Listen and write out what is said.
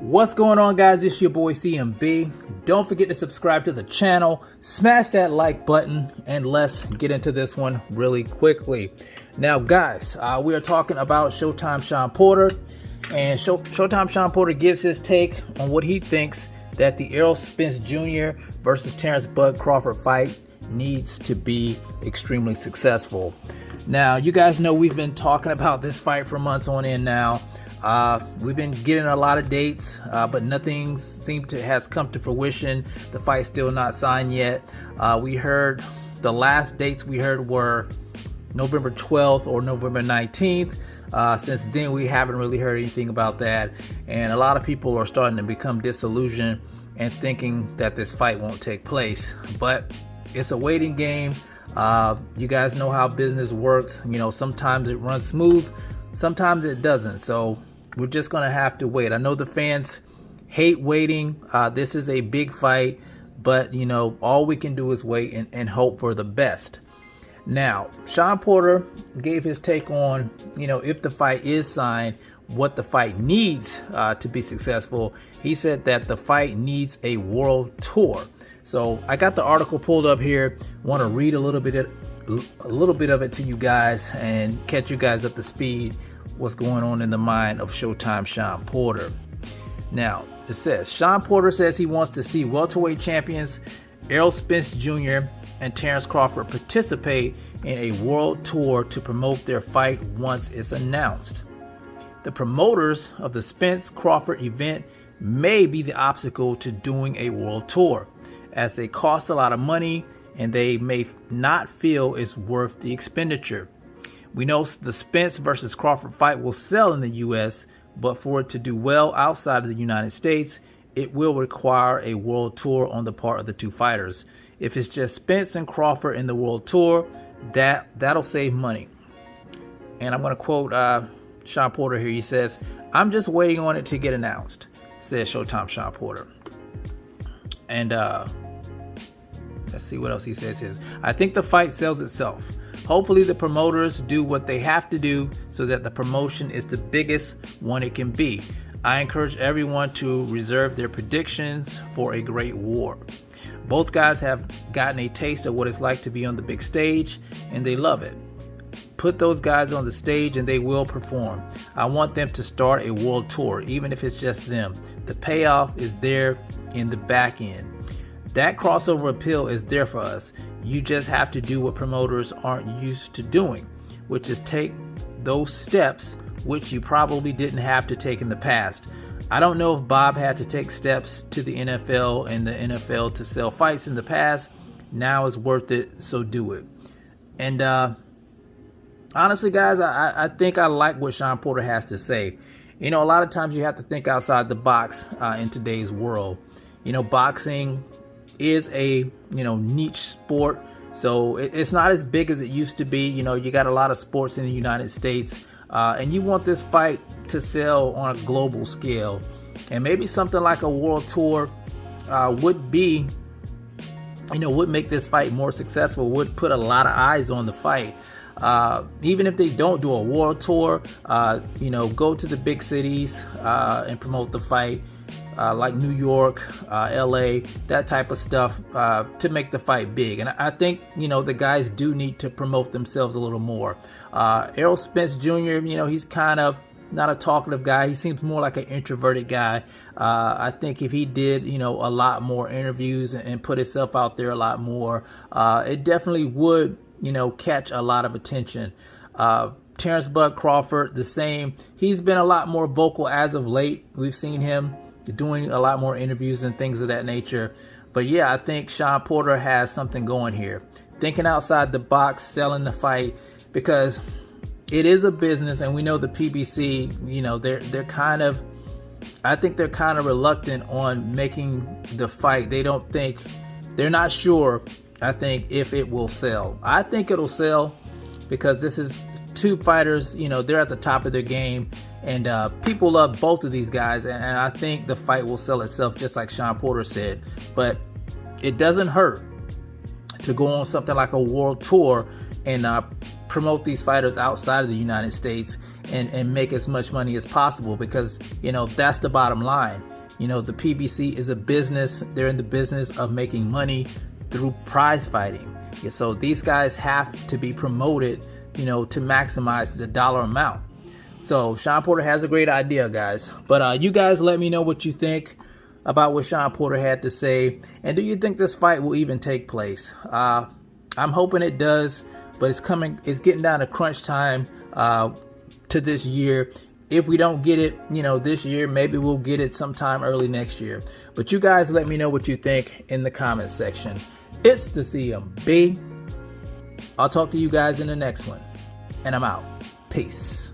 What's going on, guys? It's your boy CMB. Don't forget to subscribe to the channel, smash that like button, and let's get into this one really quickly. Now guys, we are talking about Showtime Shawn Porter, and Showtime Shawn Porter gives his take on what he thinks that the Errol Spence Jr. versus Terence Crawford fight needs to be extremely successful. Now, you guys know we've been talking about this fight for months on end now. We've been getting a lot of dates, but nothing has come to fruition. The fight's still not signed yet. We heard the last dates we heard were November 12th or November 19th. Since then, we haven't really heard anything about that, and a lot of people are starting to become disillusioned and thinking that this fight won't take place. But it's a waiting game. You guys know how business works. You know, sometimes it runs smooth, sometimes it doesn't. So we're just gonna have to wait. I know the fans hate waiting. This is a big fight, but you know, all we can do is wait and hope for the best. Now, Shawn Porter gave his take on, you know, if the fight is signed, what the fight needs to be successful. He said that the fight needs a world tour. So I got the article pulled up here. Want to read a little bit of it to you guys and catch you guys up to speed what's going on in the mind of Showtime Shawn Porter. Now, it says, Shawn Porter says he wants to see welterweight champions Errol Spence Jr. and Terence Crawford participate in a world tour to promote their fight once it's announced. The promoters of the Spence-Crawford event may be the obstacle to doing a world tour, as they cost a lot of money and they may not feel it's worth the expenditure. We know the Spence versus Crawford fight will sell in the US, but for it to do well outside of the United States, it will require a world tour on the part of the two fighters. If it's just Spence and Crawford in the world tour, that'll save money. And I'm going to quote Shawn Porter here. He says, "I'm just waiting on it to get announced," says Showtime Shawn Porter. And let's see what else he says here. "I think the fight sells itself. Hopefully the promoters do what they have to do so that the promotion is the biggest one it can be. I encourage everyone to reserve their predictions for a great war. Both guys have gotten a taste of what it's like to be on the big stage, and they love it. Put those guys on the stage and they will perform. I want them to start a world tour, even if it's just them. The payoff is there in the back end. That crossover appeal is there for us. You just have to do what promoters aren't used to doing, which is take those steps which you probably didn't have to take in the past. I don't know if Bob had to take steps to the NFL and the NFL to sell fights in the past. Now it's worth it, so do it." And honestly, guys, I think I like what Shawn Porter has to say. You know, a lot of times you have to think outside the box in today's world. You know, boxing is a, you know, niche sport, so it's not as big as it used to be. You know, you got a lot of sports in the United States, and you want this fight to sell on a global scale, and maybe something like a world tour would be, you know, would make this fight more successful, would put a lot of eyes on the fight. Even if they don't do a world tour, you know, go to the big cities and promote the fight, like New York, LA, that type of stuff, to make the fight big. And I think, you know, the guys do need to promote themselves a little more. Errol Spence Jr., you know, he's kind of not a talkative guy. He seems more like an introverted guy. I think if he did, you know, a lot more interviews and put himself out there a lot more, it definitely would, you know, catch a lot of attention. Terence Crawford, the same. He's been a lot more vocal as of late. We've seen him doing a lot more interviews and things of that nature. But yeah, I think Shawn Porter has something going here. Thinking outside the box, selling the fight, because it is a business, and we know the PBC, you know, they're kind of, I think they're kind of reluctant on making the fight. They're not sure, I think, if it will sell. I think it'll sell, because this is two fighters, you know, they're at the top of their game, and people love both of these guys, and I think the fight will sell itself, just like Shawn Porter said. But it doesn't hurt to go on something like a world tour and promote these fighters outside of the United States and make as much money as possible, because, you know, that's the bottom line. You know, the PBC is a business. They're in the business of making money through prize fighting. Yeah, so these guys have to be promoted, you know, to maximize the dollar amount. So Shawn Porter has a great idea, guys. But you guys let me know what you think about what Shawn Porter had to say. And do you think this fight will even take place? I'm hoping it does, but it's getting down to crunch time to this year. If we don't get it, you know, this year, maybe we'll get it sometime early next year. But you guys let me know what you think in the comments section. It's the CMB. I'll talk to you guys in the next one. And I'm out. Peace.